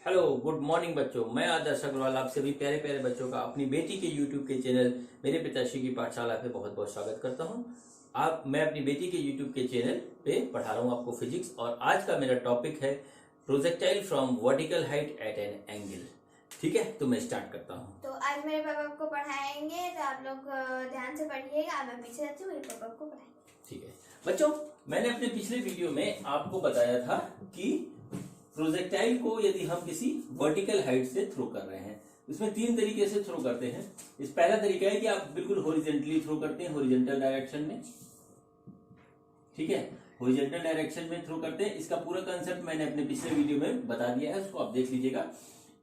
Hello good morning बच्चों। मैं आदर्श अग्रवाल आप सभी प्यारे प्यारे बच्चों का अपनी बेटी के यूट्यूब के चैनल मेरे पिताश्री की पाठशाला पे बहुत बहुत स्वागत करता हूँ। मैं अपनी बेटी के यूट्यूब के चैनल पे पढ़ा रहा हूँ आपको फिजिक्स, और आज का मेरा टॉपिक है projectile from vertical height at an angle. ठीक है, तो मैं स्टार्ट करता हूँ। तो आज मेरे पापा को पढ़ाएंगे, तो आप लोग ध्यान से पढ़िएगा। मैं पीछे रहती हूँ, मेरे पापा को पढ़ाएंगे। ठीक है बच्चों, मैंने अपने पिछले वीडियो में आपको बताया था कि प्रोजेक्टाइल को यदि हम किसी वर्टिकल हाइट से थ्रो कर रहे हैं, इसमें तीन तरीके से थ्रो करते हैं। इस पहला तरीका है कि आप बिल्कुल हॉरिजॉन्टली थ्रो करते हैं, हॉरिजॉन्टल डायरेक्शन में। ठीक है, हॉरिजॉन्टल डायरेक्शन में थ्रो करते हैं। इसका पूरा कंसेप्ट मैंने अपने पिछले वीडियो में बता दिया है, उसको आप देख लीजिएगा।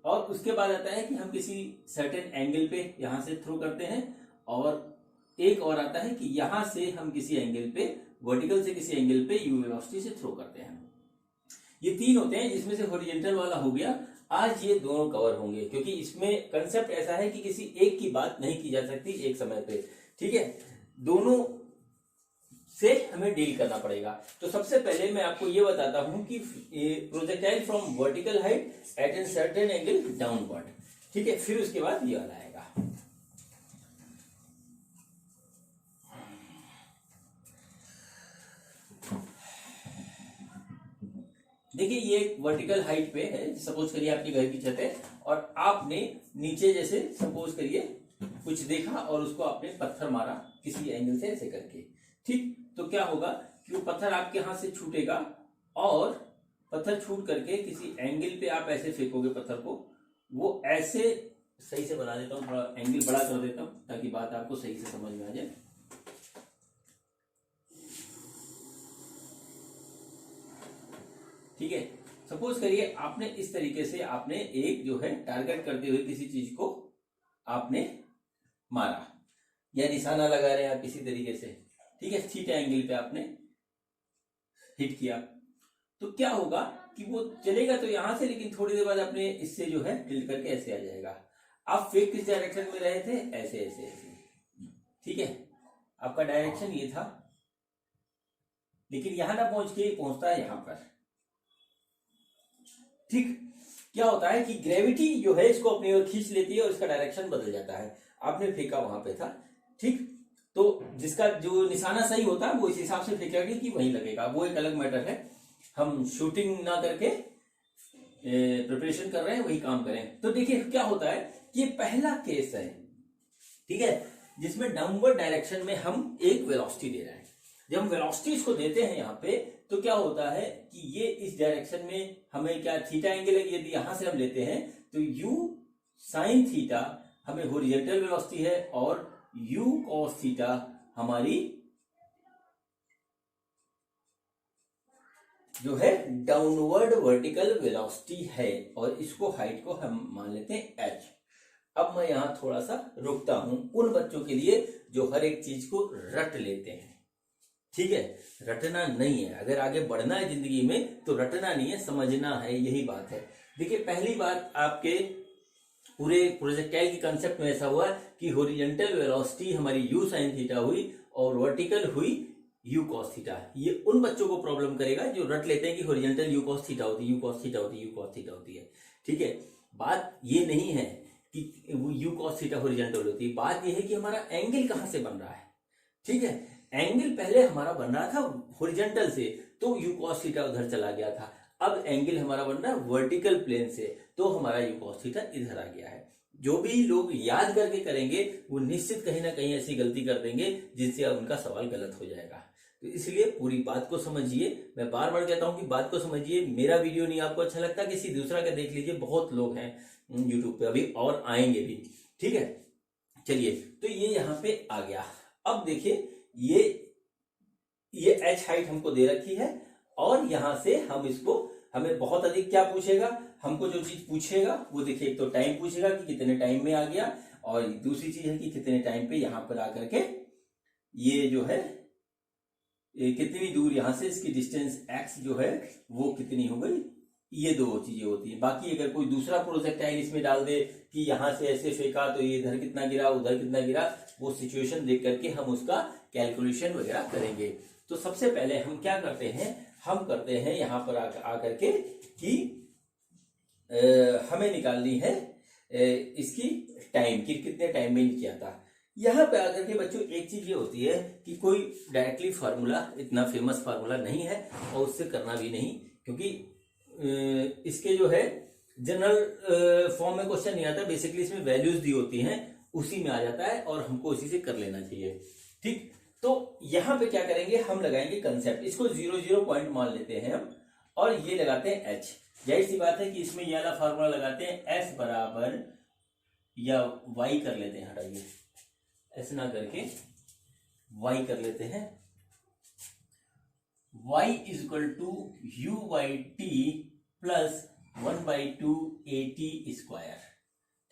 और उसके बाद आता है कि हम किसी सर्टेन एंगल पे यहां से थ्रो करते हैं, और एक और आता है कि यहां से हम किसी एंगल पे, वर्टिकल से किसी एंगल पे यू वेलोसिटी से थ्रो करते हैं। ये तीन होते हैं, इसमें से हॉरिजॉन्टल वाला हो गया। आज ये दोनों कवर होंगे, क्योंकि इसमें कंसेप्ट ऐसा है कि किसी एक की बात नहीं की जा सकती एक समय पे। ठीक है, दोनों से हमें डील करना पड़ेगा। तो सबसे पहले मैं आपको ये बताता हूं कि projectile from vertical height at an certain angle downward. ठीक है, फिर उसके बाद ये वाला आएगा। देखिए, ये एक वर्टिकल हाइट पे है। सपोज करिए आपके घर की छत है, और आपने नीचे जैसे सपोज करिए कुछ देखा, और उसको आपने पत्थर मारा किसी एंगल से ऐसे करके। ठीक, तो क्या होगा कि वो पत्थर आपके हाथ से छूटेगा, और पत्थर छूट करके किसी एंगल पे आप ऐसे फेंकोगे पत्थर को। वो ऐसे, सही से बना देता हूँ, थोड़ा एंगल बड़ा कर देता हूँ ताकि बात आपको सही से समझ में आ जाए। ठीक है, सपोज करिए आपने इस तरीके से आपने एक जो है टारगेट करते हुए किसी चीज को आपने मारा, या निशाना लगा रहे हैं आप किसी तरीके से। ठीक है, थीटा एंगल पे आपने हिट किया, तो क्या होगा कि वो चलेगा तो यहां से, लेकिन थोड़ी देर बाद अपने इससे जो है टिल्ट करके ऐसे आ जाएगा। आप फेक किस डायरेक्शन में रहे थे, ऐसे ऐसे ऐसे। ठीक है, आपका डायरेक्शन ये था, लेकिन यहां ना पहुंच के पहुंचता है यहां पर। ठीक, क्या होता है कि ग्रेविटी जो है इसको अपनी ओर खींच लेती है, और इसका डायरेक्शन बदल जाता है। आपने फेंका वहां पे था, ठीक, तो जिसका जो निशाना सही होता है वो इस हिसाब से फेंकेगा कि वहीं लगेगा, वो एक अलग मैटर है। हम शूटिंग ना करके प्रिपरेशन कर रहे हैं, वही काम करें। तो देखिए क्या होता है कि ये पहला केस है, ठीक है, जिसमें डाउनवर्ड डायरेक्शन में हम एक वेलोसिटी दे रहे हैं। जब हम वेलोसिटी इसको देते हैं यहाँ पे, तो क्या होता है कि ये इस डायरेक्शन में हमें क्या थीटा एंगल है, यदि यहां से हम लेते हैं तो u साइन थीटा हमें हॉरिजॉन्टल वेलोसिटी है, और u cos थीटा हमारी जो है डाउनवर्ड वर्टिकल वेलोसिटी है, और इसको हाइट को हम मान लेते हैं h। अब मैं यहां थोड़ा सा रुकता हूं उन बच्चों के लिए जो हर एक चीज को रट लेते हैं। ठीक है, रटना नहीं है। अगर आगे बढ़ना है जिंदगी में तो रटना नहीं है, समझना है, यही बात है। देखिए, पहली बात आपके पूरे प्रोजेक्टाइल की कंसेप्ट में ऐसा हुआ कि हॉरिजॉन्टल वेलोसिटी हमारी u sin थीटा हुई, और वर्टिकल हुई u cos थीटा। ये उन बच्चों को प्रॉब्लम करेगा जो रट लेते हैं कि हॉरिजॉन्टल u cos थीटा होती है, u cos थीटा होती है, u cos थीटा होती है। ठीक है, बात ये नहीं है कि वो u cos थीटा हॉरिजॉन्टल होती है, बात ये है कि हमारा एंगल कहां से बन रहा है। ठीक है, एंगल पहले हमारा बन रहा था हॉरिजॉन्टल से, तो u cos थीटा उधर चला गया था। अब एंगल हमारा बन रहा है वर्टिकल प्लेन से, तो हमारा u cos थीटा इधर आ गया है। जो भी लोग याद करके करेंगे वो निश्चित कहीं ना कहीं ऐसी गलती कर देंगे जिससे उनका सवाल गलत हो जाएगा। तो इसलिए पूरी बात को समझिए। मैं बार बार कहता हूं कि बात को समझिए। मेरा वीडियो नहीं आपको अच्छा लगता, किसी दूसरा का देख लीजिए। बहुत लोग हैं यूट्यूब पे अभी, और आएंगे भी। ठीक है, चलिए, तो ये यहाँ पे आ गया। अब देखिए, ये h हाइट हमको दे रखी है, और यहां से हम इसको, हमें बहुत अधिक क्या पूछेगा, हमको जो चीज पूछेगा वो देखिए, एक तो टाइम पूछेगा कि कितने टाइम में आ गया, और दूसरी चीज है कि कितने टाइम पे यहां पर आकर के ये जो है कितनी दूर यहां से इसकी डिस्टेंस x जो है वो कितनी हो गई। ये दो चीजें होती है। बाकी अगर कोई दूसरा प्रोजेक्टाइल इसमें डाल दे कि यहां से ऐसे फेंका तो ये इधर कितना गिरा, उधर कितना गिरा, वो सिचुएशन देख करके हम उसका कैलकुलेशन वगैरह करेंगे। तो सबसे पहले हम क्या करते हैं, हम करते हैं यहां पर आकर के कि हमें निकालनी है इसकी टाइम कि कितने टाइम में किया था। यहाँ पे आकर के बच्चों एक चीज ये होती है कि कोई डायरेक्टली फार्मूला, इतना फेमस फार्मूला नहीं है और उससे करना भी नहीं, क्योंकि इसके जो है जनरल फॉर्म में क्वेश्चन नहीं आता। बेसिकली इसमें वैल्यूज दी होती हैं, उसी में आ जाता है और हमको उसी से कर लेना चाहिए। ठीक, तो यहाँ पे क्या करेंगे, हम लगाएंगे कंसेप्ट, इसको 0 पॉइंट मान लेते हैं हम और ये लगाते हैं एच। जाहिर सी बात है कि इसमें ये वाला फार्मूला लगाते हैं एस बराबर, या वाई कर लेते हैं, हटाइए ऐसे ना करके वाई कर लेते हैं। y is equal to u by t plus 1/2 a t square.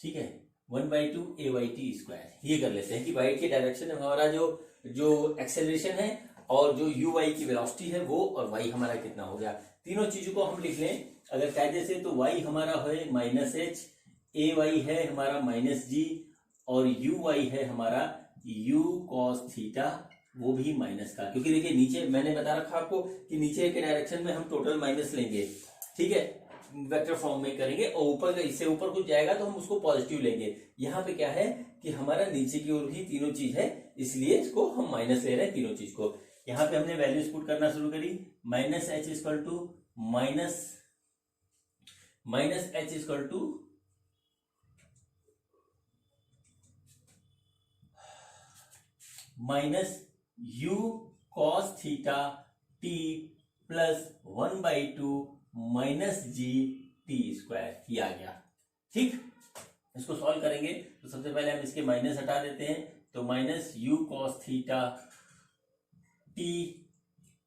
ठीक है, 1/2 ए वाई टी स्क्वायर, ये कर लेते हैं कि वाई के डायरेक्शन में हमारा जो एक्सेलरेशन है और जो यू वाई की वेलोसिटी है वो, और वाई हमारा कितना हो गया। तीनों चीजों को हम लिख लें अगर कायदे से, तो वाई हमारा है माइनस एच, ए वाई है हमारा माइनस जी, और यू वाई है हमारा यू कॉस थीटा, वो भी माइनस का, क्योंकि देखिए नीचे मैंने बता रखा आपको कि नीचे के डायरेक्शन में हम टोटल माइनस लेंगे। ठीक है, वेक्टर फॉर्म में करेंगे और ऊपर इससे ऊपर कुछ जाएगा तो हम उसको पॉजिटिव लेंगे। यहाँ पे क्या है कि हमारा नीचे की ओर भी तीनों चीज है, इसलिए इसको हम माइनस ले रहे हैं तीनों चीज को। यहाँ पे हमने वैल्यूज पुट करना शुरू करी, minus h equal to minus h equal to minus u cos theta t plus 1/2 minus g t square, ये आ गया। ठीक, इसको सॉल्व करेंगे तो सबसे पहले हम इसके माइनस हटा देते हैं, तो minus u cos theta T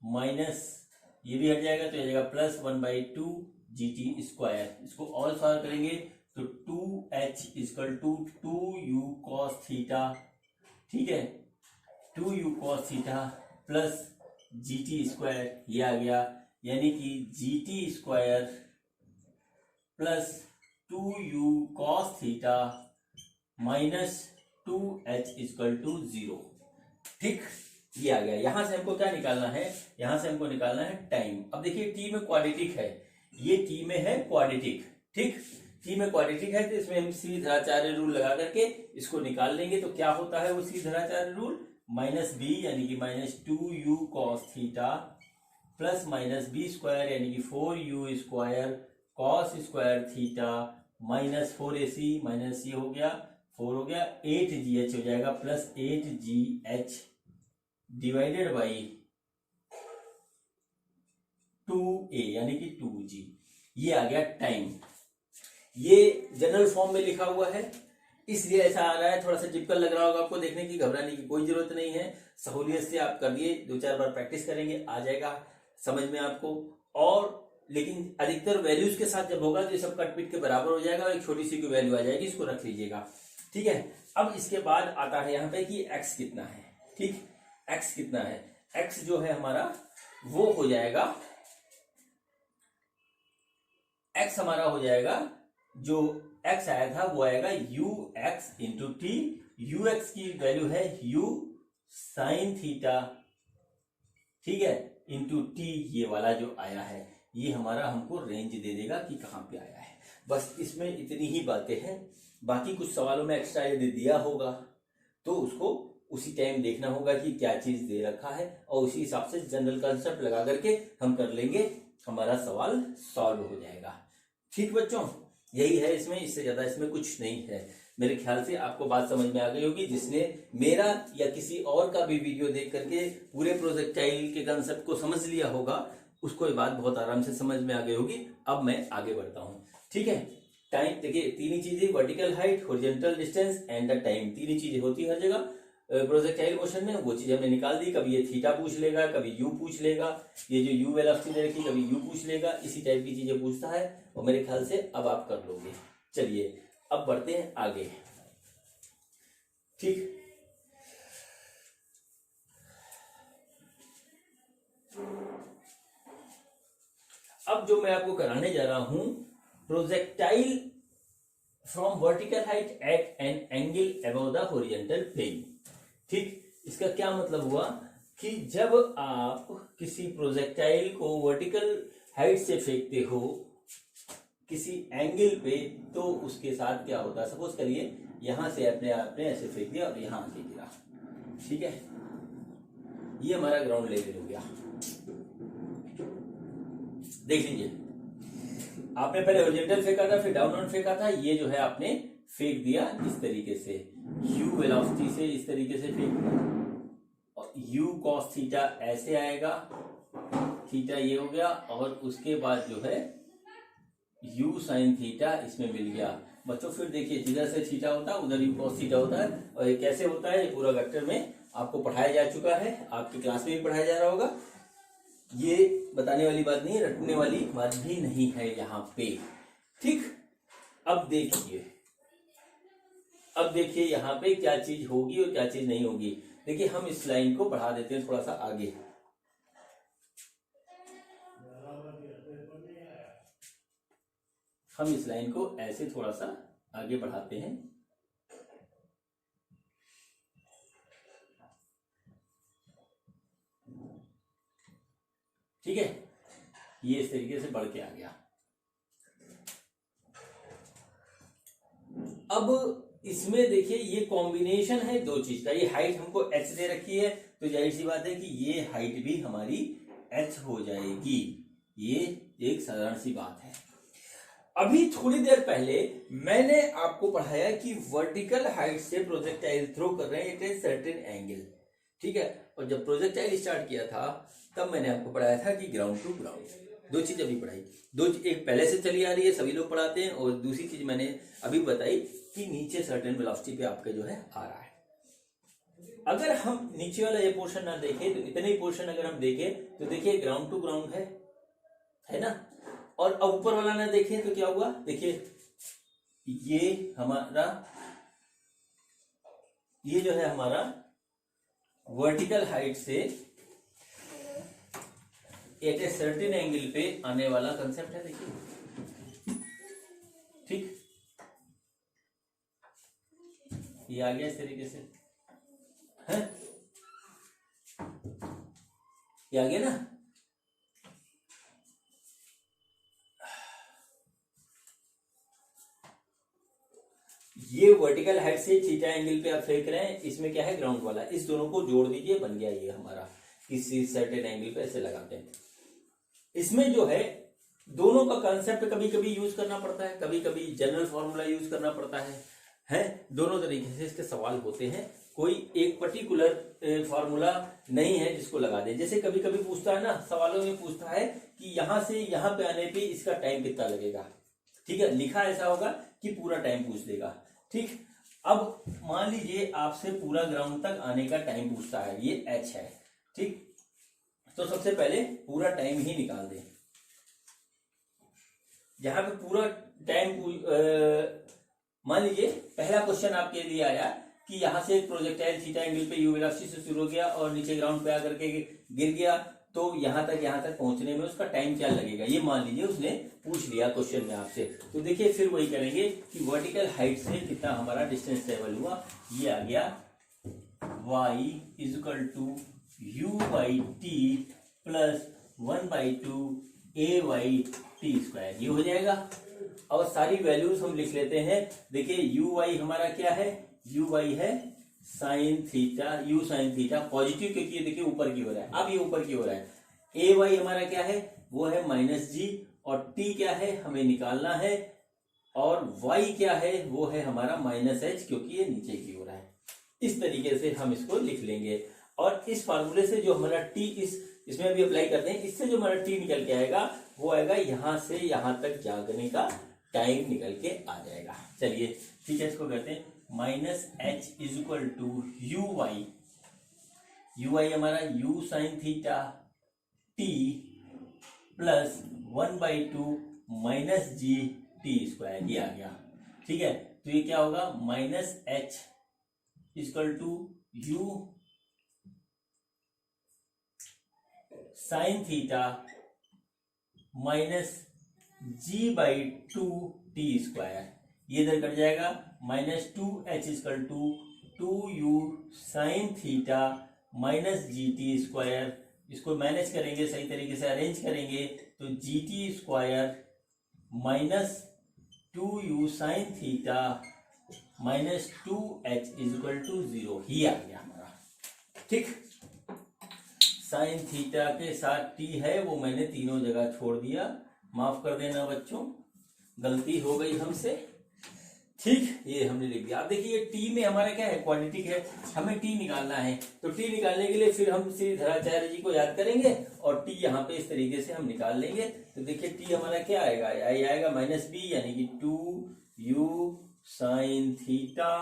minus ये भी हट जाएगा तो ये जाएगा प्लस 1/2 जी टी स्क्वायर। इसको और सॉल्व करेंगे तो 2h equal to 2u cos theta, ठीक है, 2u cos theta plus g t square, ये आ गया, यानी कि g t square plus 2u cos theta minus 2h equal to 0। ठीक, ये आ गया। यहां से हमको क्या निकालना है, यहां से हमको निकालना है टाइम। अब देखिए टी में क्वाड्रेटिक है, ये टी में है क्वाड्रेटिक। ठीक, टी में क्वाड्रेटिक है तो इसमें हम श्रीधराचार्य रूल लगा करके इसको निकाल लेंगे। तो क्या होता है वो श्रीधराचार्य रूल, माइनस बी यानी कि minus 2u cos theta plus minus b square यानी कि 4u square cos square theta minus 4ac minus ये हो गया 4 हो गया 8gh हो जाएगा plus 8gh divided by 2a यानी कि 2g, ये आ गया टाइम। ये जनरल फॉर्म में लिखा हुआ है इसलिए ऐसा आ रहा है, थोड़ा सा टिपिकल लग रहा होगा आपको, देखने की घबराने की कोई जरूरत नहीं है। सहूलियत से आप कर दिए, 2-4 बार प्रैक्टिस करेंगे आ जाएगा समझ में आपको। और लेकिन अधिकतर वैल्यूज के साथ जब होगा तो ये सब कट पिट के बराबर हो जाएगा और एक छोटी सी वैल्यू आ जाएगी, इसको रख लीजिएगा। ठीक है, अब इसके बाद आता है यहाँ पे कि x कितना है। ठीक, x कितना है, x जो है हमारा वो हो जाएगा, x हमारा हो जाएगा, जो x आया था वो आएगा ux इंटू टी। ux की वैल्यू है u साइन थीटा, ठीक है, इंटू टी, ये वाला जो आया है ये हमारा हमको रेंज दे देगा कि कहाँ पे आया है। बस इसमें इतनी ही बातें हैं, बाकी कुछ सवालों में एक्स्ट्रा यदि दिया होगा तो उसको उसी टाइम देखना होगा कि क्या चीज दे रखा है और उसी हिसाब से जनरल कंसेप्ट लगा करके हम कर लेंगे, हमारा सवाल सॉल्व हो जाएगा। ठीक बच्चों, यही है इसमें, इससे ज्यादा इसमें कुछ नहीं है। मेरे ख्याल से आपको बात समझ में आ गई होगी। जिसने मेरा या किसी और का भी वीडियो देख करके पूरे प्रोजेक्टाइल के कंसेप्ट को समझ लिया होगा उसको ये बात बहुत आराम से समझ में आ गई होगी। अब मैं आगे बढ़ता हूँ। ठीक है, टाइम देखिए तीन ही चीजें, vertical height, horizontal distance and the time, तीन ही चीजें होती है हर जगह प्रोजेक्टाइल मोशन में। वो चीज हमने निकाल दी, कभी ये थीटा पूछ लेगा, कभी यू पूछ लेगा, ये जो यू वेलोसिटी दे रखी कभी यू पूछ लेगा, इसी टाइप की चीजें पूछता है और मेरे ख्याल से अब आप कर लोगे। चलिए अब बढ़ते हैं आगे। ठीक, अब जो मैं आपको कराने जा रहा हूं, projectile from vertical height at an angle above the horizontal plane. ठीक, इसका क्या मतलब हुआ कि जब आप किसी प्रोजेक्टाइल को वर्टिकल हाइट से फेंकते हो किसी एंगल पे, तो उसके साथ क्या होता है, सपोज करिए यहां से अपने आपने ऐसे फेंक दिया और यहां आके गिरा, ठीक है, ये हमारा ग्राउंड लेवल हो गया। देख लीजिए, आपने पहले हॉरिजॉन्टल फेंका था, फिर डाउनवर्ड फेंका था, ये जो है आपने फेंक दिया इस तरीके से, u वेलोसिटी से इस तरीके से फेंक दिया, और u cos थीटा ऐसे आएगा, थीटा ये हो गया, और उसके बाद जो है u sin थीटा इसमें मिल गया। बच्चों फिर देखिए, जिधर से थीटा होता है उधर u cos थीटा होता है, और ये कैसे होता है, ये पूरा वेक्टर में आपको पढ़ाया जा चुका है, आपकी क्लास में भी पढ़ाया जा रहा होगा, ये बताने वाली बात नहीं है, रटने वाली बात भी नहीं है यहाँ पे, ठीक। अब देखिए यहाँ पे क्या चीज होगी और क्या चीज नहीं होगी। देखिए हम इस लाइन को बढ़ा देते हैं थोड़ा सा आगे, हम इस लाइन को ऐसे थोड़ा सा आगे बढ़ाते हैं, ठीक है, ये इस तरीके से बढ़ के आ गया। अब इसमें देखिए ये कॉम्बिनेशन है दो चीज का, ये हाइट हमको h दे रखी है, तो जाहिर सी बात है कि ये हाइट भी हमारी h हो जाएगी, ये एक साधारण सी बात है। अभी थोड़ी देर पहले मैंने आपको पढ़ाया कि वर्टिकल हाइट से प्रोजेक्टाइल थ्रो कर रहे हैं एट ए सर्टेन एंगल, ठीक है, और जब प्रोजेक्टाइल स्टार्ट किया था तब मैंने आपको पढ़ाया था कि ग्राउंड टू ग्राउंड, दो चीज अभी पढ़ाई, एक पहले से चली आ रही है, सभी लोग पढ़ाते हैं, और दूसरी चीज मैंने अभी बताई कि नीचे सर्टेन वेलोसिटी पे आपके जो है आ रहा है। अगर हम नीचे वाला ये पोर्शन ना देखें, तो इतने ही पोर्शन अगर हम देखें तो देखिए ग्राउंड टू ग्राउंड है ना, और अब ऊपर वाला ना देखें तो क्या हुआ, देखिए ये हमारा, ये जो है हमारा वर्टिकल हाइट से एट ए सर्टेन एंगल पे आने वाला कंसेप्ट है, देखिए, ठीक, ये आ गया इस तरीके से है, ये आ गया ना। ये वर्टिकल हाइट से थीटा एंगल पे आप फेंक रहे हैं, इसमें क्या है ग्राउंड वाला, इस दोनों को जोड़ दीजिए, बन गया ये हमारा, किसी सर्टेन एंगल पे ऐसे लगाते हैं। इसमें जो है दोनों का कंसेप्ट कभी कभी यूज करना पड़ता है, कभी कभी जनरल फॉर्मूला यूज करना पड़ता है, दोनों तरीके से इसके सवाल होते हैं, कोई एक पर्टिकुलर फॉर्मूला नहीं है जिसको लगा दे। जैसे कभी कभी पूछता है ना, सवालों में पूछता है कि यहां से यहां पे आने पे इसका टाइम कितना लगेगा, ठीक है, लिखा ऐसा होगा कि पूरा टाइम पूछ देगा, ठीक। अब मान लीजिए आपसे पूरा ग्राउंड तक आने का टाइम पूछता है, ये h है, ठीक, तो सबसे पहले पूरा टाइम ही निकाल दें। जहां पे पूरा टाइम मान लीजिए पहला क्वेश्चन आपके लिए आया कि यहां से प्रोजेक्टाइल थीटा एंगल पे u वेलोसिटी से शुरू हो गया और नीचे ग्राउंड पे आकर के गिर गया, तो यहां तक पहुंचने में उसका टाइम क्या लगेगा, ये मान लीजिए उसने पूछ लिया क्वेश्चन में आपसे। तो देखिए फिर वही करेंगे कि वर्टिकल हाइट से कितना हमारा डिस्टेंस ट्रेवल हुआ, ये आ गया y equal to u by t plus 1/2 a by t square, ये हो जाएगा। और सारी वैल्यूज हम लिख लेते हैं, देखिए u y हमारा क्या है, u y है sine theta, u sine theta positive, क्योंकि ये देखिए ऊपर की ओर है, अब ये ऊपर की ओर है। a y हमारा क्या है, वो है -g, और t क्या है हमें निकालना है, और y क्या है वो है हमारा -h, क्योंकि ये नीचे की ओर है। इस तरीके से हम इसको लिख लेंगे, और इस फार्मूले से जो हमारा t इसमें भी अप्लाई करते हैं, इससे जो हमारा t निकल के आएगा वो आएगा यहां से यहां तक जाने का टाइम निकल के आ जाएगा। चलिए ठीक है, इसको करते हैं -h is equal to u y हमारा u sine theta t plus 1/2 -g t square, ये आ गया, ठीक है। तो ये क्या होगा, -h equal to u sine theta -g/2 t square, ये इधर कट जाएगा, -2h equal to 2u sine theta -gt square. इसको मैनेज करेंगे, सही तरीके से अरेंज करेंगे तो gt square minus 2u sine theta minus 2h is equal to 0। ही आ गया हमारा। ठीक, साइन थीटा के साथ t है वो मैंने तीनों जगह छोड़ दिया, माफ कर देना बच्चों, गलती हो गई हमसे। ठीक, ये हमने लिख दिया। अब देखिए टी में हमारा क्या है, क्वाड्रेटिक है, हमें टी निकालना है। तो टी निकालने के लिए फिर हम श्रीधराचार्य जी को याद करेंगे और टी यहाँ पे इस तरीके से हम निकाल लेंगे। तो देखिए टी हमारा क्या आएगा, आएगा माइनस बी यानी कि 2u sine theta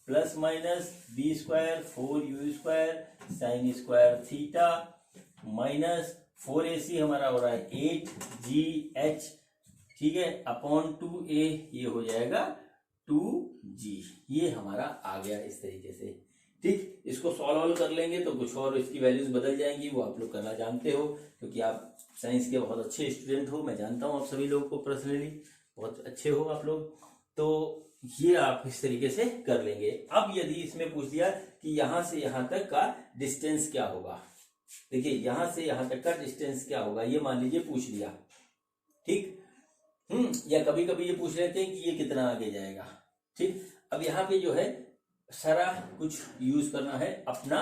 plus minus b square 4u square sine square theta minus 4ac हमारा हो रहा है 8gh, ठीक है, अपॉन 2a ये हो जाएगा 2g। ये हमारा आ गया इस तरीके से। ठीक, इसको सॉल्व कर लेंगे तो कुछ और इसकी वैल्यूज बदल जाएंगी, वो आप लोग करना जानते हो क्योंकि आप साइंस के बहुत अच्छे स्टूडेंट हो। मैं जानता हूँ आप सभी लोगों को पर्सनली, बहुत अच्छे हो आप लोग। तो ये आप इस तरीके से कर लेंगे। अब यदि इसमें पूछ दिया कि यहां से यहां तक का डिस्टेंस क्या होगा, देखिए यहां से यहां तक का डिस्टेंस क्या होगा, ये मान लीजिए पूछ लिया। ठीक, या कभी कभी ये पूछ लेते हैं कि ये कितना आगे जाएगा। ठीक, अब यहाँ पे जो है सारा कुछ यूज करना है अपना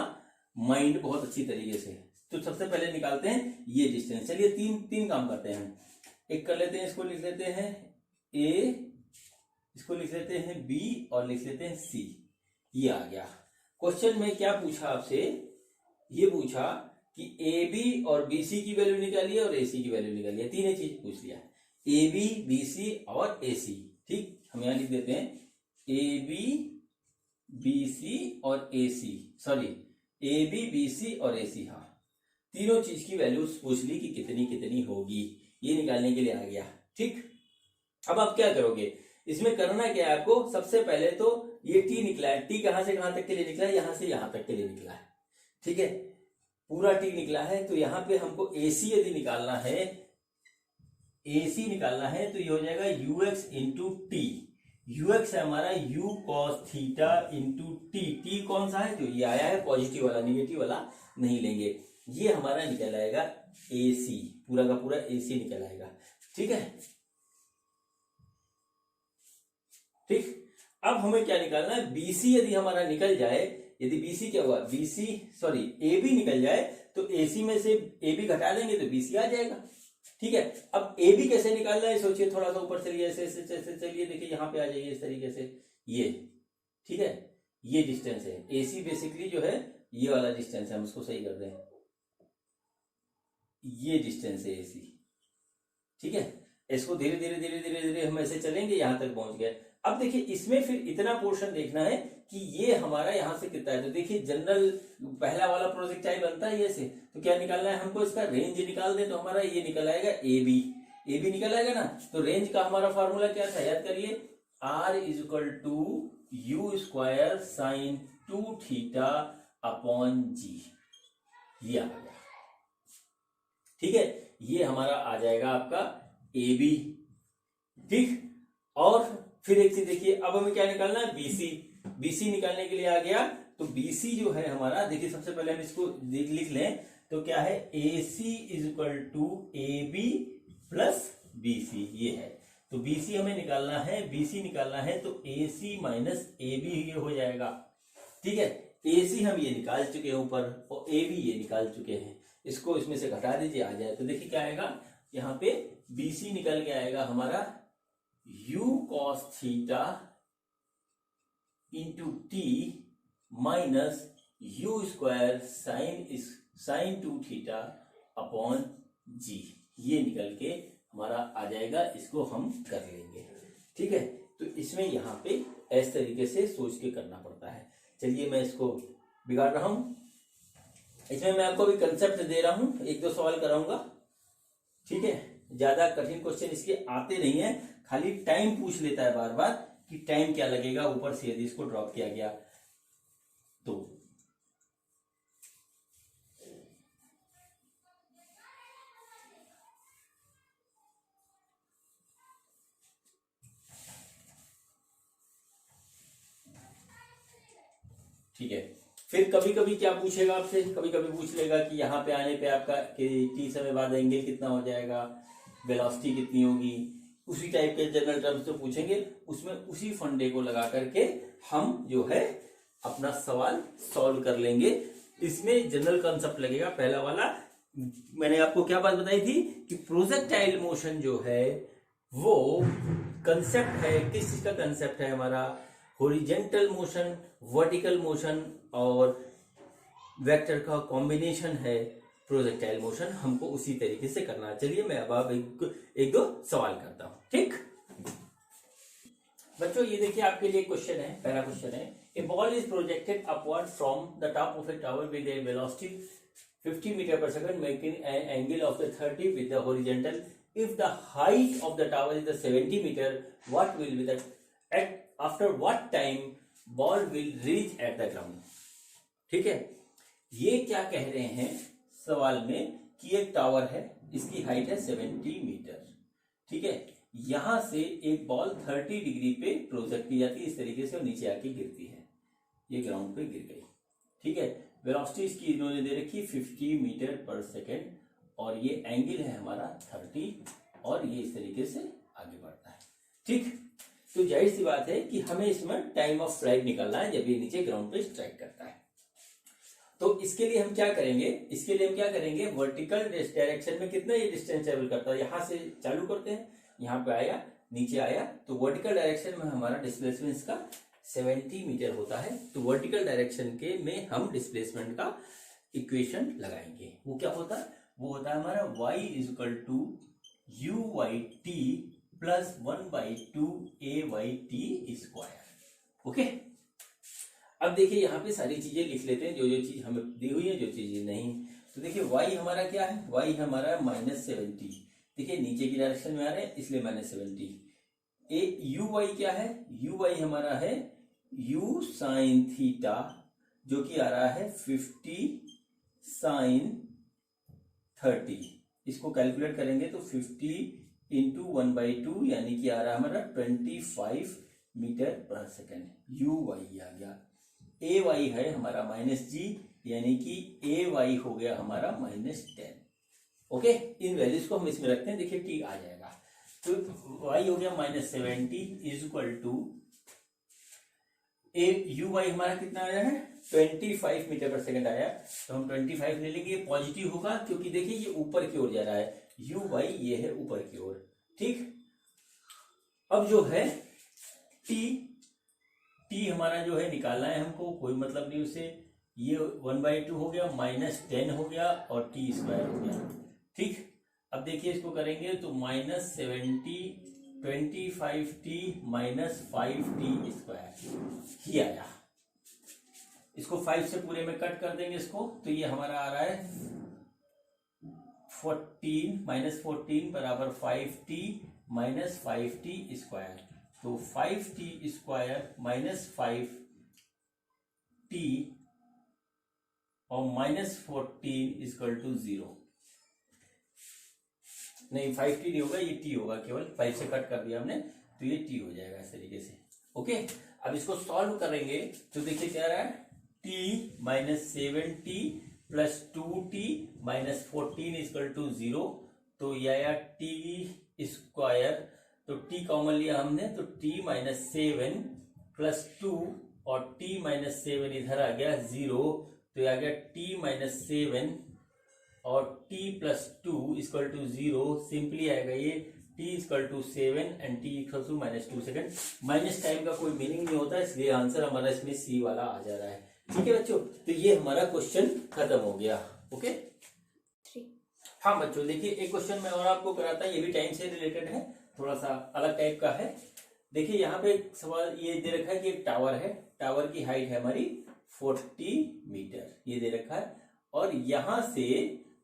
माइंड बहुत अच्छी तरीके से। तो सबसे पहले निकालते हैं ये डिस्टेंस। चलिए तीन काम करते हैं। एक कर लेते हैं, इसको लिख लेते हैं ए, इसको लिख लेते हैं बी और लिख लेते हैं सी। ये आ गया। क्वेश्चन में क्या पूछा आपसे, ये पूछा कि ए बी और बी सी की वैल्यू निकालिए और ए सी की वैल्यू निकालिए। तीन चीज पूछ लिया, ए बी बी सी और ए सी। ठीक, हम यहां लिख देते हैं ए बी बी सी और A C, sorry A B B C और ए सी। हाँ, तीनों चीज की वैल्यूज पूछ ली कि कितनी कितनी होगी, ये निकालने के लिए आ गया। ठीक, अब आप क्या करोगे, इसमें करना क्या है आपको, सबसे पहले तो ये टी निकला है, टी कहां से कहां तक के लिए निकला है, यहां से यहां तक के लिए निकला है। ठीक है, पूरा टी निकला है। तो यहां पे हमको एसी यदि निकालना है, एसी निकालना है तो ये हो जाएगा यूएक्स इंटू टी। यूएक्स है हमारा you cos theta into T. T कौन सा है, तो ये आया है पॉजिटिव वाला, निगेटिव वाला नहीं लेंगे। ये हमारा निकल आएगा एसी, पूरा का पूरा एसी निकल आएगा। ठीक है, ठीक, अब हमें क्या निकालना है, बीसी यदि हमारा निकल जाए, यदि बीसी क्या हुआ, बीसी सॉरी ए बी निकल जाए तो एसी में से ए बी घटा देंगे तो बीसी आ जाएगा। ठीक है, अब ए बी कैसे निकालना है सोचिए, थोड़ा सा ऊपर चलिए, ऐसे ऐसे चलिए, देखिए यहां पे आ जाइए इस तरीके से, ये ठीक है, ये डिस्टेंस है। एसी बेसिकली जो है ये वाला डिस्टेंस है, हम उसको सही कर दें, ये डिस्टेंस है एसी। ठीक है, इसको धीरे धीरे धीरे धीरे धीरे हम ऐसे चलेंगे, यहां तक पहुंच गए। अब देखिए इसमें फिर इतना पोर्शन देखना है कि ये हमारा यहां से कितना है। तो देखिए जनरल पहला वाला प्रोजेक्टाइल बनता है ये से, तो क्या निकालना है हमको, इसका रेंज निकाल दें तो हमारा ये निकल आएगा ए बी निकल आएगा ना। तो रेंज का हमारा फॉर्मूला क्या था, याद करिए, R is equal to u square sine 2 theta upon g. ये आ गया। ठीक है, ये हमारा आ जाएगा आपका ए बी। ठीक, और फिर एक चीज देखिए, अब हमें क्या निकालना है, बीसी। बीसी निकालने के लिए आ गया, तो बीसी जो है हमारा, देखिए सबसे पहले हम इसको लिख लें तो क्या है, A C is equal to A B plus B C, ये है। तो बीसी हमें निकालना है, बीसी निकालना है तो ए सी माइनस ए बी ये हो जाएगा। ठीक है, ए सी हम ये निकाल चुके हैं ऊपर और ए बी ये निकाल चुके हैं, इसको इसमें से घटा दीजिए, आ जाए। तो देखिए क्या आएगा, यहाँ पे बीसी निकल के आएगा हमारा u cos theta into t minus u square sine 2 theta upon g. ये निकल के हमारा आ जाएगा, इसको हम कर लेंगे। ठीक है, तो इसमें यहाँ पे इस तरीके से सोच के करना पड़ता है। चलिए मैं इसको बिगाड़ रहा हूं, इसमें मैं आपको भी कंसेप्ट दे रहा हूं, एक दो सवाल कराऊंगा। ठीक है, ज्यादा कठिन क्वेश्चन इसके आते नहीं है, खाली टाइम पूछ लेता है बार बार कि टाइम क्या लगेगा ऊपर से यदि इसको ड्रॉप किया गया तो। ठीक है, फिर कभी कभी क्या पूछेगा आपसे, कभी कभी पूछ लेगा कि यहाँ पे आने पे आपका टी समय बाद एंगल कितना हो जाएगा, वेलोसिटी कितनी होगी, उसी टाइप के जनरल टर्म्स जो पूछेंगे उसमें उसी फंडे को लगा करके हम जो है अपना सवाल सॉल्व कर लेंगे। इसमें जनरल कॉन्सेप्ट लगेगा पहला वाला। मैंने आपको क्या बात बताई थी कि प्रोजेक्टाइल मोशन जो है वो कंसेप्ट है, किस चीज का कंसेप्ट है हमारा, हॉरिजेंटल मोशन, वर्टिकल मोशन और वेक्टर का कॉम्बिनेशन है प्रोजेक्टाइल मोशन। हमको उसी तरीके से करना है। चलिए मैं अब एक दो सवाल करता हूं, ठीक बच्चों। ये देखिए आपके लिए क्वेश्चन है, पहला क्वेश्चन है, a ball is projected upward from the top of a tower with a velocity 50 metre per second making an angle of the 30 with the horizontal. If the height of the tower is the 70 metre, what will be the at after what time ball will reach at the ground. ठीक है, ये क्या कह रहे हैं सवाल में कि एक टावर है, इसकी हाइट है 70 मीटर। ठीक है, यहां से एक बॉल 30 डिग्री पे प्रोजेक्ट की जाती है, इस तरीके से नीचे आके गिरती है, ये ग्राउंड पे गिर गई। ठीक है, वेलोसिटी इसकी इन्होंने दे रखी 50 मीटर पर सेकेंड और ये एंगल है हमारा 30 और ये इस तरीके से आगे बढ़ता है। ठीक, तो जाहिर सी बात है कि हमें इसमें टाइम ऑफ फ्लाइट निकालना है जब ये नीचे ग्राउंड पे स्ट्राइक करता है। तो इसके लिए हम क्या करेंगे, वर्टिकल डायरेक्शन में कितना ये डिस्टेंस ट्रेवल करता है, यहां से चालू करते हैं, यहाँ पे आया, नीचे आया, तो वर्टिकल डायरेक्शन में हमारा डिस्प्लेसमेंट का 70 मीटर होता है। तो वर्टिकल डायरेक्शन के में हम डिस्प्लेसमेंट का इक्वेशन लगाएंगे। वो क्या होता है, वो होता है हमारा y = u/t plus 1/2 a/t²। Okay, अब देखिए यहाँ पे सारी चीजें लिख लेते हैं, जो जो चीज हमें दी हुई है, जो चीजें नहीं। तो देखिए y हमारा क्या है, y हमारा -70। देखिए नीचे की डायरेक्शन में आ रहे हैं इसलिए -70। u/y क्या है, u/y हमारा है u sin थीटा, जो कि आ रहा है 50 sin 30। इसको कैलकुलेट करेंगे तो 50 × 1/2 यानी कि आ रहा है हमारा 25 मीटर पर सेकेंड। u/y आ गया। ay है हमारा -g यानी कि ay हो गया हमारा -10। ओके, इन वैल्यूज को हम इसमें रखते हैं, देखिए t आ जाएगा। तो y हो गया -70 = u/y हमारा कितना आया है 25 मीटर पर सेकंड आया। तो हम 25 ले लेंगे, पॉजिटिव होगा क्योंकि देखिए ये ऊपर की ओर जा रहा है, u/y ये है ऊपर की ओर। ठीक, अब जो है t हमारा जो है निकालना है हमको, कोई मतलब नहीं उसे। ये 1/2 हो गया, -10 हो गया और t² हो गया। ठीक, अब देखिए इसको करेंगे तो -70 25t - 5t² ही आया। इसको 5 से पूरे में कट कर देंगे इसको, तो ये हमारा आ रहा है 14 -14 = 5t - 5t²। तो 5t² - 5t और -14 = 0। नहीं 5t नहीं होगा, ये t होगा, केवल 5 से कट कर दिया हमने तो ये t हो जाएगा इस तरीके से। ओके, अब इसको सॉल्व करेंगे तो देखिए क्या रहा है, t - 7t + 2t - 14 = 0। तो ये आया t², तो t कॉमन लिया हमने तो t - 7 + 2 और t - 7 इधर आ गया 0, तो ये आ गया t - 7 और t + 2 = 0। सिंपली आएगा ये t = 7 and t = -2 second. Minus time का कोई मीनिंग नहीं होता, इसलिए आंसर हमारा इसमें सी वाला आ जा रहा है। ठीक है बच्चों, तो ये हमारा क्वेश्चन खत्म हो गया। ओके, हाँ बच्चों देखिए एक क्वेश्चन मैं और आपको कराता है, ये भी टाइम से रिलेटेड है, थोड़ा सा अलग टाइप का है। देखिए यहाँ पे सवाल ये दे रखा है कि एक टावर है, टावर की हाइट है हमारी 40 मीटर, ये दे रखा है, और यहां से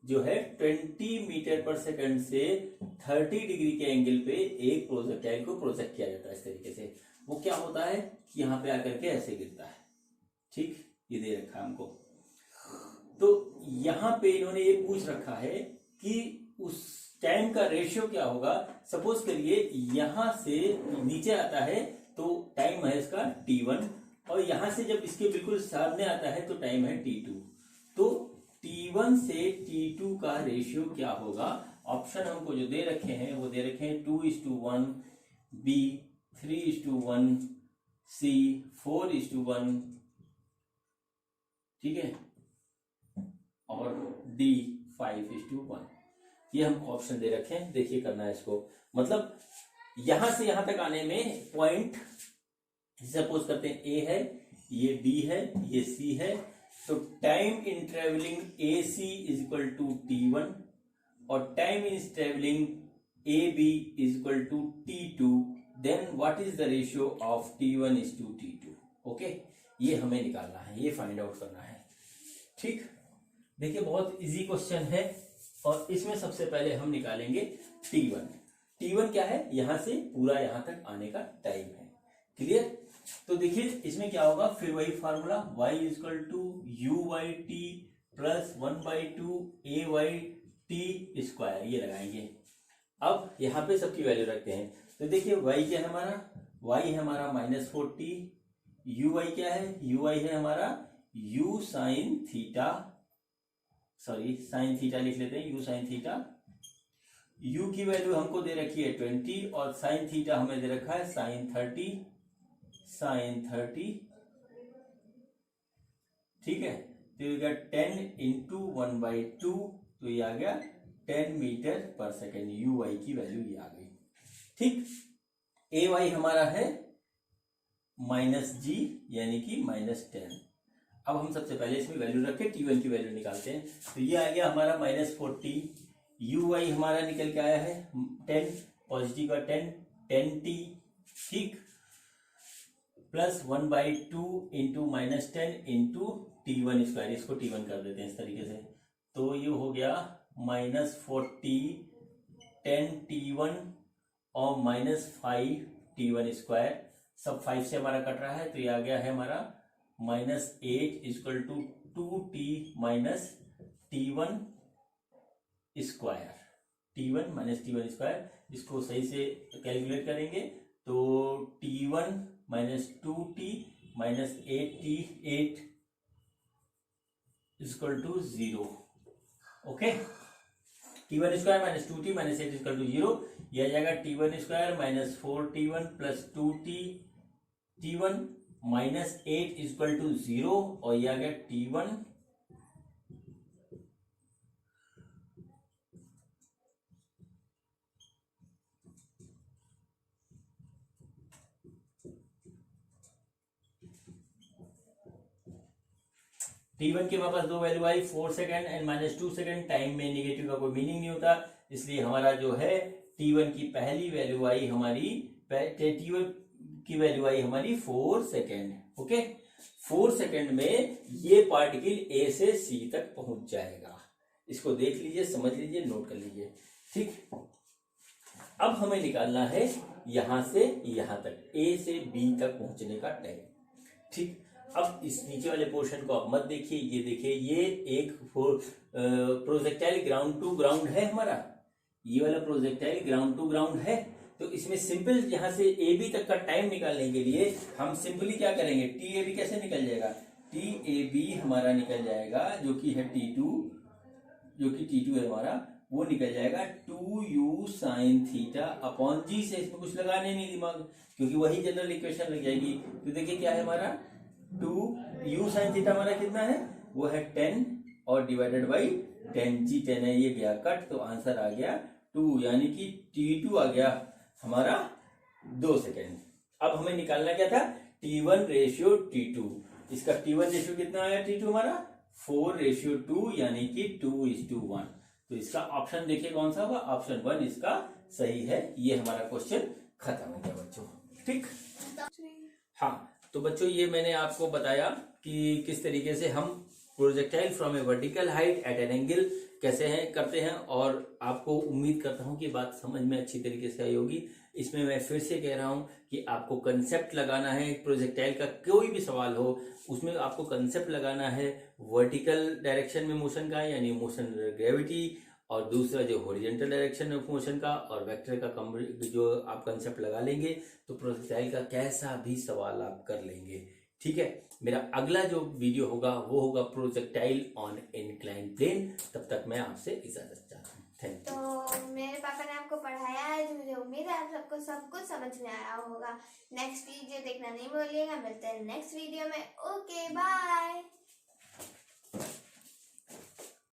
जो है 20 मीटर पर सेकंड से 30 डिग्री के एंगल पे एक प्रोजेक्टाइल को प्रोजेक्ट किया जाता है इस तरीके से। वो क्या होता है कि यहाँ पे आकर के ऐसे गिरता है। ठीक, ये दे रखा है हमको। तो यहाँ पे इन्होंने ये पूछ रखा है कि उस टाइम का रेशियो क्या होगा। सपोज करिए यहां से नीचे आता है तो टाइम है इसका t1, और यहां से जब इसके बिल्कुल सामने आता है तो टाइम है t2। तो t1 से t2 का रेशियो क्या होगा ऑप्शन हमको जो दे रखे हैं वो दे रखे हैं 2:1, बी 3:1, सी 4:1, ठीक है, और डी 5:1। ये हमको ऑप्शन दे रखे हैं। देखिए करना है इसको, मतलब यहां से यहां तक आने में पॉइंट, सपोज करते हैं ए है, ये डी है, ये सी है, तो time in travelling A C is equal to T1 और time in travelling A B is equal to T2, then what is the ratio of T1 is to T2। Okay, ये हमें निकालना है, ये फाइंड आउट करना है। ठीक, देखिए बहुत इजी क्वेश्चन है और इसमें सबसे पहले हम निकालेंगे T1। T1 क्या है, यहां से पूरा यहां तक आने का टाइम है। क्लियर? तो देखिए इसमें क्या होगा, फिर वही formula y equal to u by t plus 1/2 a by t square, ये लगाएंगे। अब यहाँ पे सबकी वैल्यू रखते हैं, तो देखिए y क्या है हमारा, y है हमारा -40, uy क्या है, uy है हमारा u sine theta, sorry sine theta लिख लेते हैं, u साइन थीटा। u की वैल्यू हमको दे रखी है 20 और साइन थीटा हमें दे रखा है साइन 30, ठीक है। तो ये गया 10 इंटू 1/2, तो ये आ गया 10 मीटर पर सेकेंड, यू वाई की वैल्यू ये आ गई। ठीक, ए वाई हमारा है -g यानी कि -10। अब हम सबसे पहले इसमें वैल्यू रख के T1 की वैल्यू निकालते हैं, तो ये आ गया हमारा -40, यू वाई हमारा निकल के आया है 10, पॉजिटिव का 10t, ठीक, plus 1/2 into -10 into T1 square, इसको T1 कर देते हैं इस तरीके से, तो ये हो गया -40 10t1 और -5 T1 स्क्वायर, सब 5 से हमारा कट रहा है, तो ये आ गया है हमारा -8 equal to 2t minus T1 square, T1 minus T1 square. इसको सही से कैलकुलेट करेंगे तो T1 minus 2t minus 8 equal to 0। Okay, T1 square minus 2t minus 8 equal to 0। यह आ जाएगा T1 square minus 4t1 plus 2t T1 minus 8 equal to 0, और यह आ गया T1 T1 के हमारे पास दो value I, 4 second and -2 second. Time में निगेटिव का कोई मीनिंग नहीं होता, इसलिए हमारा जो है T1 की पहली वैल्यू आई हमारी, T1 की वैल्यू आई हमारी 4 सेकेंड। ओके, 4 सेकेंड में ये पार्टिकल ए से सी तक पहुंच जाएगा। इसको देख लीजिए, समझ लीजिए, नोट कर लीजिए। ठीक, अब हमें निकालना है यहां से यहां तक, ए से बी तक पहुंचने का टाइम। ठीक, अब इस नीचे वाले पोर्शन को आप मत देखिए, ये देखिए, ये एक प्रोजेक्टाइल ग्राउंड टू ग्राउंड है हमारा, ये वाला प्रोजेक्टाइल ग्राउंड टू ग्राउंड है। तो इसमें सिंपल यहां से ए बी तक का टाइम निकालने के लिए हम सिंपली क्या करेंगे, टी ए बी कैसे निकल जाएगा, टी ए बी हमारा निकल जाएगा जो कि है T2, जो कि T2 है हमारा, वो निकल जाएगा 2u साइन थीटा अपॉन जी से, इसमें कुछ लगाने नहीं दिमाग, क्योंकि वही जनरल इक्वेशन लग जाएगी। तो देखिए क्या है हमारा 2u साइन थीटा हमारा कितना है, वो है 10 और डिवाइडेड बाई 10, जी 10 है, ये गया कट, तो आंसर आ गया 2, यानी कि T2 आ गया हमारा 2 सेकेंड। अब हमें निकालना क्या था, T1 रेशियो T2, इसका T1 रेशियो कितना आया, T2 हमारा 4:2, यानी कि 2:1। तो इसका ऑप्शन देखिए कौन सा होगा, ऑप्शन 1 इसका सही है। ये हमारा क्वेश्चन खत्म हो गया बच्चों। ठीक, हाँ, तो बच्चों ये मैंने आपको बताया कि किस तरीके से हम projectile from a vertical height at an angle कैसे हैं करते हैं, और आपको उम्मीद करता हूं कि बात समझ में अच्छी तरीके से आई होगी। इसमें मैं फिर से कह रहा हूं कि आपको कंसेप्ट लगाना है, प्रोजेक्टाइल का कोई भी सवाल हो उसमें आपको कंसेप्ट लगाना है, वर्टिकल डायरेक्शन में मोशन का यानी मोशन ग्रेविटी, और दूसरा जो हॉरिजॉन्टल डायरेक्शन ऑफ मोशन का, और वेक्टर का जो आप कंसेप्ट लगा लेंगे तो प्रोजेक्टाइल का कैसा भी सवाल आप कर लेंगे। ठीक है, मेरा अगला जो वीडियो होगा वो होगा प्रोजेक्टाइल ऑन इंक्लाइन प्लेन। तब तक मैं आपसे इजाजत चाहता हूँ। थैंक तो यू। मेरे पापा ने आपको पढ़ाया है, तो मुझे उम्मीद है आप सबको सब कुछ समझ में आया होगा। नेक्स्ट वीडियो देखना नहीं भूलिएगा। मिलते हैं नेक्स्ट वीडियो में। Okay bye.